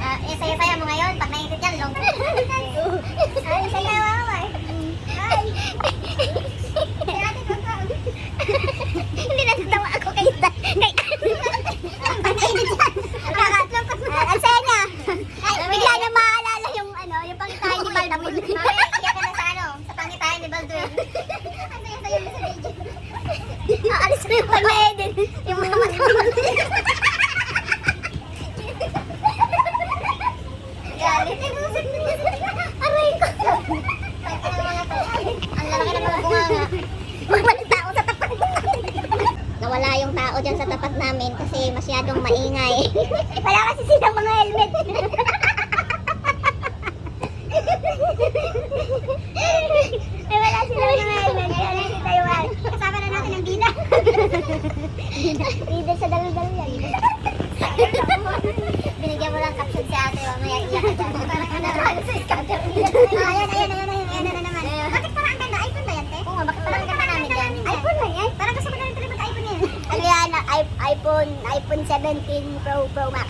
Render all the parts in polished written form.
Saya-saya mo ngayon. Pag nainit yan, long. Ay, saya mama eh. Ay. Hindi natatawa ako kay ang panainit yan. Ang saya niya. Bigla na maalala yung yung pangitahin ni Baldwin. Mamaya, iyak ka na sa pangitahin ni Baldwin. Ang saya-saya mo sa video. Aalis mo yung pag-edit. Yung mga matawa. Aray ko. Ang lalaki ng mga bunganga. Walang tao sa tapat namin. Nawala yung tao dyan sa tapat namin kasi masyadong maingay. Wala kasi silang mga helmet. Wala silang mga helmet. Kaya si Taiwan. Kasama na natin ang Dina. Dina sa dalo-dalo yan. Binigyan mo lang caption si ate, mamaya iyak ka dyan. Parang ano sa scatter. Ayan na naman. Bakit parang ang ganda? iPhone ba yan, te? Oo, bakit parang ang ganda namin yan? iPhone ba yan? Parang gusto ko na rin talaga mag-iPhone yan. Ano yan? iPhone 17 Pro Max.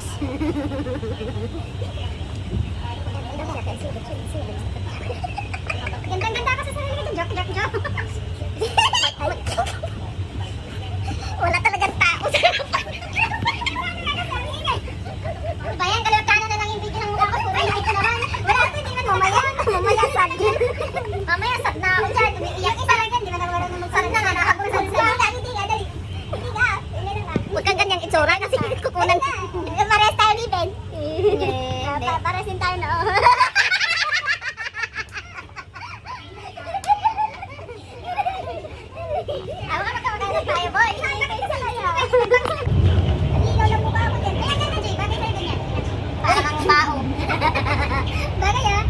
Ganda-ganda ka sa sarili ko. Joke. Wala talagang tao sa harapan. Bayan, kaliwat kanan na lang yung video ng mukha ko. Ay, ito naman. Wala ito, tingnan mo. Mamaya sad. Mamaya sad na ako dyan. Umiiyak isa lang yan. Di ba nagwala naman sad na nga. Nakapagod sa dali. Hindi ka. Huwag kang ganyang itsura kasi kukunan. Parehas tayo ni Ben. Parehas din tayo na. Ako ka magkakagana tayo, boy. Isa kaya. Naligaw lang mukha ako dyan. Kaya ganda, Jay. Bagay sa'yo ganyan. Parang ang bao. Bagay, ha?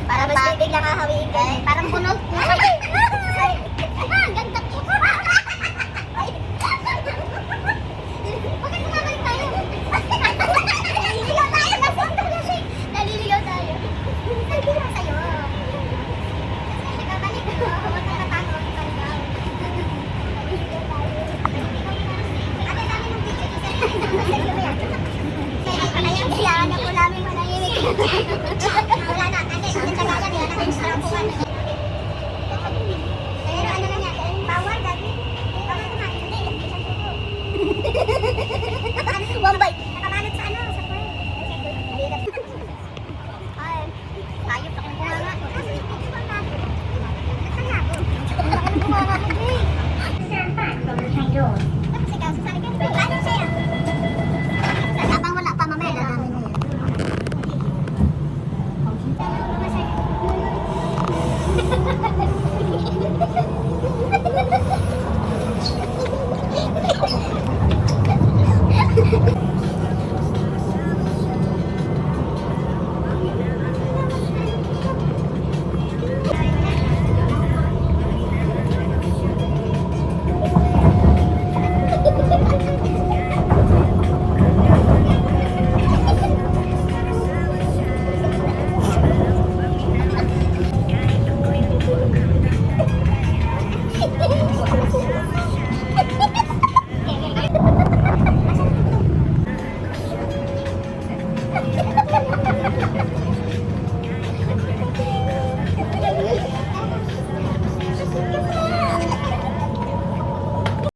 Parang mas biglang hahawiin ka. Parang bunot. Ang ganda ko. Bakit kumabalik tayo? Naliligaw tayo. Naliligaw tayo. Naliligaw sa'yo. Kasi nagkabalik ko. Huwag ka natakot. Ate, dami ng video ko sa'yo. Kailangan po namin manahimik. Wala na. Ate, nagkagalan. Wala na extra po. Pero ano na yan? Bawal, dati. Bawal naman. Hindi. One bite. Nakabalot sa sa puwet. Ay, ayop na kong bunganga. Kasi yung picture ko natin. Nasaan ako? Ang laki ng bunganga mo, Jay. Stand back from the train doors. Tapos ikaw, sasali ka. Ano siya? Habang wala pa, mamaya na namin na yan.